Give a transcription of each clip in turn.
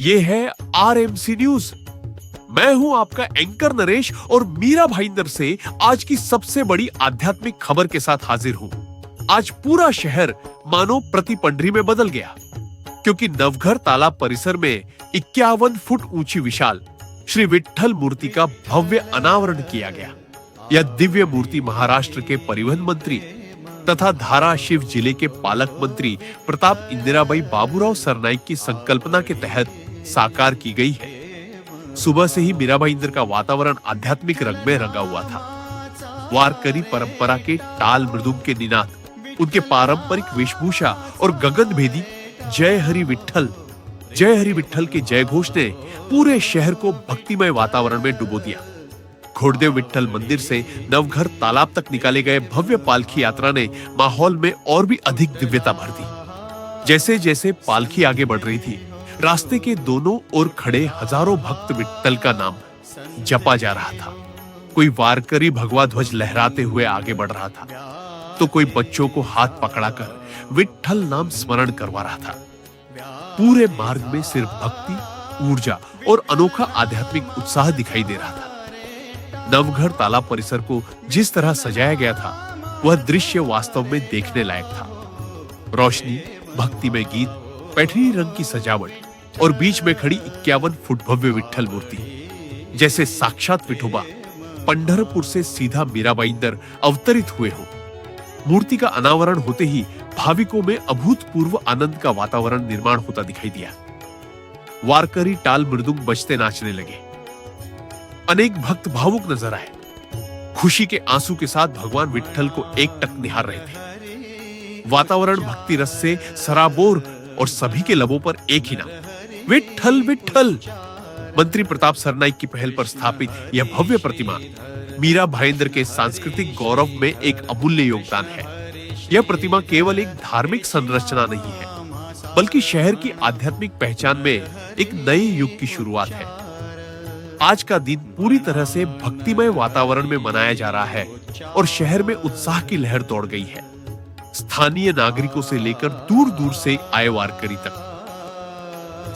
ये है RMC news. मैं हूं आपका एंकर नरेश और मीरा भाईंदर से आज की सबसे बड़ी आध्यात्मिक खबर के साथ हाजिर हूं। आज पूरा शहर मानो प्रतिपंडरी में बदल गया, क्योंकि नवघर तालाब परिसर में 51 फुट ऊंची विशाल श्री विट्ठल मूर्ति का भव्य अनावरण किया गया। यह दिव्य मूर्ति महाराष्ट्र के परिवहन मंत्री तथा धाराशिव जिले के पालक मंत्री प्रताप इंदिराबाई बाबूराव सरनाईक की संकल्पना के तहत साकार की गई है। सुबह से ही मीरा भाईंदर का वातावरण आध्यात्मिक रंग में रंगा हुआ था। वारकरी परंपरा के ताल मृदुंग के निनाद, उनके पारंपरिक वेशभूषा और गगनभेदी जय हरि विट्ठल के जय घोष ने पूरे शहर को भक्तिमय वातावरण में डुबो दिया। घोड़देव विट्ठल मंदिर से नवघर तालाब तक निकाले गए भव्य पालकी यात्रा ने माहौल में और भी अधिक दिव्यता भर दी। जैसे जैसे पालकी आगे बढ़ रही थी, रास्ते के दोनों ओर खड़े हजारों भक्त विट्ठल का नाम जपा जा रहा था। कोई वारकरी भगवा ध्वज लहराते हुए आगे बढ़ रहा था, तो कोई बच्चों को हाथ पकड़ाकर विट्ठल नाम स्मरण करवा रहा था। पूरे मार्ग में सिर्फ भक्ति, ऊर्जा और अनोखा आध्यात्मिक उत्साह दिखाई दे रहा था। नवघर तालाब परिसर को जिस तरह सजाया गया था, वह दृश्य वास्तव में देखने लायक था। रोशनी, भक्तिमय गीत, पैठनी रंग की सजावट और बीच में खड़ी 51 फुट भव्य विट्ठल मूर्ति, जैसे साक्षात विठोबा पंढरपुर से सीधा मीरा भाईंदर अवतरित हुए हो। मूर्ति का अनावरण होते ही भाविकों में अभूतपूर्व आनंद का वातावरण निर्माण होता दिखाई दिया। वारकरी ताल मृदुंग बजते नाचने लगे। अनेक भक्त भावुक नजर आए, खुशी के आंसू के साथ भगवान विट्ठल को एकटक निहार रहे थे। वातावरण भक्ति रस से सराबोर और सभी के लबों पर एक ही नाम, विट्ठल विट्ठल। मंत्री प्रताप सरनाईक की पहल पर स्थापित यह भव्य प्रतिमा मीरा भाईंदर के सांस्कृतिक गौरव में एक अमूल्य योगदान है। यह प्रतिमा केवल एक धार्मिक संरचना नहीं है, बल्कि शहर की आध्यात्मिक पहचान में एक नए युग की शुरुआत है। आज का दिन पूरी तरह से भक्तिमय वातावरण में मनाया जा रहा है और शहर में उत्साह की लहर दौड़ गई है। स्थानीय नागरिकों से लेकर दूर दूर से आए वारकरी तक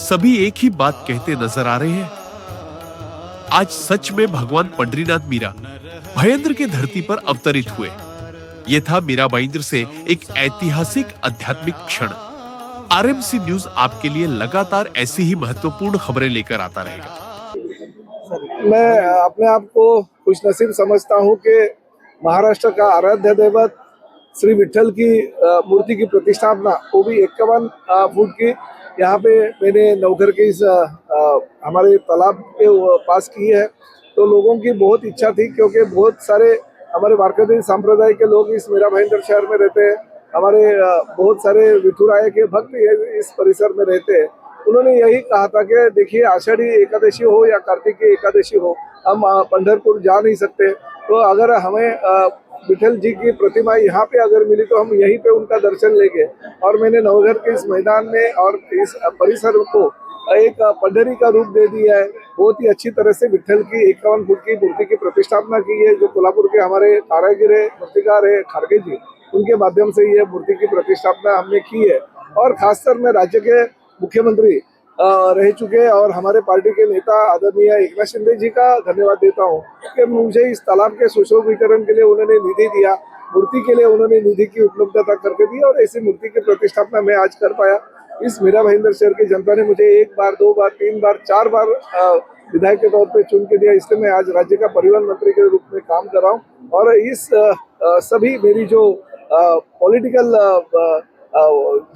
सभी एक ही बात कहते नजर आ रहे हैं, आज सच में भगवान पंढरीनाथ मीरा भाईंदर के धरती पर अवतरित हुए। यह था मीरा भाईंदर से एक ऐतिहासिक आध्यात्मिक क्षण। आरएमसी न्यूज आपके लिए लगातार ऐसी ही महत्वपूर्ण खबरें लेकर आता रहेगा। मैं अपने आप को खुशनसीब समझता हूं कि महाराष्ट्र का आराध्य दैवत श्री विट्ठल की मूर्ति की प्रतिष्ठापना, वो भी 51 फुट की, यहाँ पे मैंने नवघर के इस हमारे तालाब के पास की है। तो लोगों की बहुत इच्छा थी, क्योंकि बहुत सारे हमारे वारकरी संप्रदाय के लोग इस मीरा भाईंदर शहर में रहते हैं। हमारे बहुत सारे विठुराय के भक्त इस परिसर में रहते हैं। उन्होंने यही कहा था कि देखिए, आषाढ़ी एकादशी हो या कार्तिकी एकादशी हो, हम पंढरपुर जा नहीं सकते, तो अगर हमें विट्ठल जी की प्रतिमा यहाँ पे अगर मिली तो हम यहीं पे उनका दर्शन लेंगे। और मैंने नवघर के इस मैदान में और इस परिसर को एक पंढरी का रूप दे दिया है। बहुत ही अच्छी तरह से विट्ठल की 51 फुट की मूर्ति की प्रतिष्ठापना की है, जो कोल्हापुर के हमारे कारागिर है, मूर्तिकार है खारगे जी, उनके माध्यम से ये मूर्ति की प्रतिष्ठापना हमने की है। और खासकर मैं राज्य के मुख्यमंत्री रह चुके और हमारे पार्टी के नेता आदरणीय एकनाथ शिंदे जी का धन्यवाद देता हूं कि मुझे इस तालाब के सुशोभीकरण के लिए उन्होंने निधि दिया, मूर्ति के लिए उन्होंने निधि की उपलब्धता करके दी, और ऐसी मूर्ति की प्रतिष्ठापना मैं आज कर पाया। इस मीरा भाईंदर शहर की जनता ने मुझे 1 बार, 2 बार, 3 बार, 4 बार विधायक के तौर पे चुन के दिया, इसलिए मैं आज राज्य का परिवहन मंत्री के रूप में काम कर रहा हूँ। और इस सभी मेरी जो पॉलिटिकल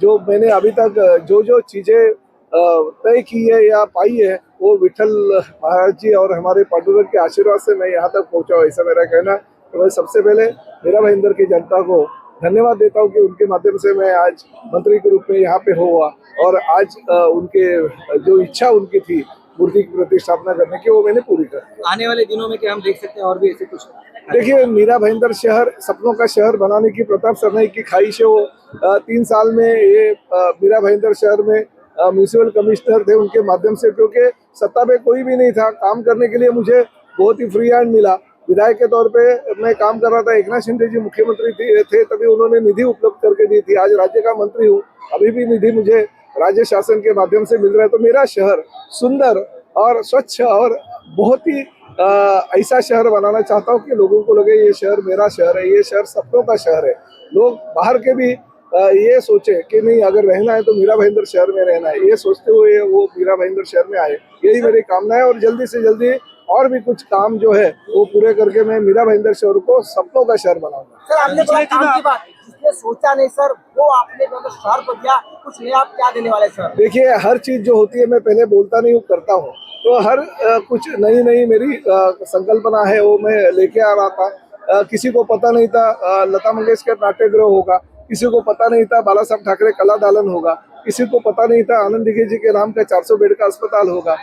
जो मैंने अभी तक जो चीजें तय की है या पाई है, वो विट्ठल महाराज जी और हमारे पांडुरंग के आशीर्वाद से मैं यहाँ तक पहुँचा हूँ, ऐसा मेरा कहना। तो मैं सबसे पहले मीरा भाईंदर की जनता को धन्यवाद देता हूँ कि उनके माध्यम से मैं आज मंत्री के रूप में यहाँ पे हुआ, और आज उनके जो इच्छा उनकी थी मूर्ति की प्रतिष्ठापना करने की, वो मैंने पूरी कर दी। आने वाले दिनों में क्या हम देख सकते हैं और भी ऐसे कुछ? देखिए, मीरा भाईंदर शहर सपनों का शहर बनाने की प्रताप सरनाईक की ख्वाहिश है। वो 3 साल में ये मीरा भाईंदर शहर में म्यूनिसिपल कमिश्नर थे, उनके माध्यम से, क्योंकि सत्ता पे कोई भी नहीं था, काम करने के लिए मुझे बहुत ही फ्री हैंड मिला। विधायक के तौर पे मैं काम कर रहा था, एकनाथ शिंदे जी मुख्यमंत्री थे, तभी उन्होंने निधि उपलब्ध करके दी थी। आज राज्य का मंत्री हूँ, अभी भी निधि मुझे राज्य शासन के माध्यम से मिल रहा है। तो मेरा शहर सुंदर और स्वच्छ और बहुत ही ऐसा शहर बनाना चाहता हूँ कि लोगों को लगे ये शहर मेरा शहर है, ये शहर सपनों का शहर है। लोग बाहर के भी ये सोचे कि नहीं, अगर रहना है तो मीरा भाईंदर शहर में रहना है, ये सोचते हुए वो मीरा भाईंदर शहर में आए। यही मेरी कामना है और जल्दी से जल्दी और भी कुछ काम जो है वो पूरे करके मैं मीरा भाईंदर शहर को सपनों का शहर बनाऊंगा। सर आपने बोला काम की बात, जिसने सोचा नहीं सर वो आपने मतलब शहर को दिया, कुछ नया आप क्या देने वाले सर? देखिए, हर चीज जो होती है मैं पहले बोलता नहीं हूँ, करता हूँ। तो हर कुछ नई मेरी संकल्पना है वो मैं लेके आ रहा था। किसी को पता नहीं था लता मंगेशकर नाट्यगृह होगा, किसी को पता नहीं था बाला साहब ठाकरे कला दालन होगा, किसी को पता नहीं था आनंद दिघे जी के नाम का 400 बेड का अस्पताल होगा।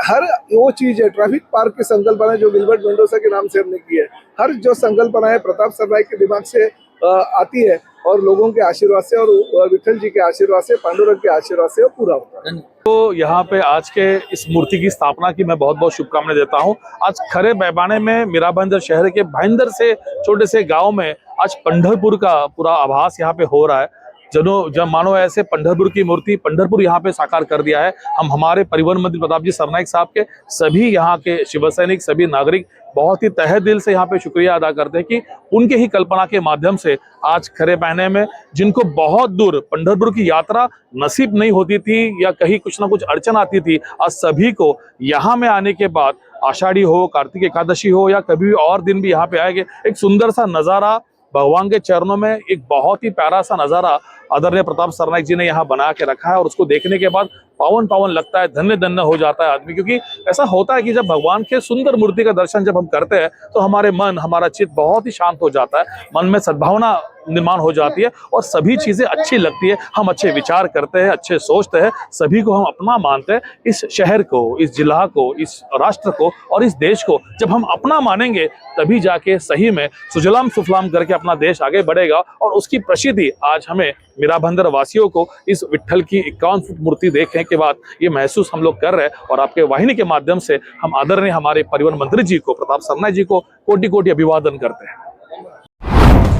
हर वो चीज है, ट्रैफिक पार्क की संकल्पना जो गिलबर्ट मेंडोसा के नाम से हमने की है, हर जो संकल्पना है प्रताप सरनाईक के दिमाग से आती है और लोगों के आशीर्वाद से और विठल जी के आशीर्वाद से, पांडुरंग के आशीर्वाद से वो पूरा होता है। तो यहाँ पे आज के इस मूर्ति की स्थापना की मैं बहुत बहुत शुभकामनाएं देता हूँ। आज खरे पैमाने में मीरा भाईंदर शहर के भाईंदर से छोटे से गांव में आज पंढरपुर का पूरा आभास यहाँ पे हो रहा है। जब मानो ऐसे पंढरपुर की मूर्ति पंढरपुर यहाँ पे साकार कर दिया है। हम हमारे परिवहन मंत्री प्रताप जी सरनाईक साहब के, सभी यहाँ के शिव सैनिक, सभी नागरिक बहुत ही तहे दिल से यहाँ पे शुक्रिया अदा करते हैं कि उनके ही कल्पना के माध्यम से आज खरे महीने में जिनको बहुत दूर पंढरपुर की यात्रा नसीब नहीं होती थी या कहीं कुछ ना कुछ अड़चन आती थी, आज सभी को यहाँ में आने के बाद आषाढ़ी हो, कार्तिक एकादशी हो या कभी और दिन भी यहाँ पे आएंगे, एक सुंदर सा नजारा भगवान के चरणों में, एक बहुत ही प्यारा सा नजारा आदरणीय प्रताप सरनाईक जी ने यहाँ बना के रखा है। और उसको देखने के बाद पावन पावन लगता है, धन्य धन्य हो जाता है आदमी। क्योंकि ऐसा होता है कि जब भगवान के सुंदर मूर्ति का दर्शन जब हम करते हैं तो हमारे मन, हमारा चित्त बहुत ही शांत हो जाता है, मन में सद्भावना निर्माण हो जाती है और सभी चीजें अच्छी लगती है। हम अच्छे विचार करते हैं, अच्छे सोचते हैं, सभी को हम अपना मानते हैं। इस शहर को, इस जिला को, इस राष्ट्र को और इस देश को जब हम अपना मानेंगे तभी जाके सही में सुजलाम सुफलाम करके अपना देश आगे बढ़ेगा। और उसकी प्रसिद्धि आज हमें मीरा भाईंदर वासियों को इस विट्ठल की 51 फुट मूर्ति देखने के बाद ये महसूस हम लोग कर रहे हैं। और आपके वाहिनी के माध्यम से हम आदरणीय हमारे परिवहन मंत्री जी को, प्रताप सरनाईक जी को कोटि कोटि अभिवादन करते हैं।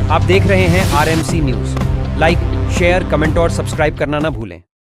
आप देख रहे हैं RMC news. Like, share, comment और सब्सक्राइब करना ना भूलें।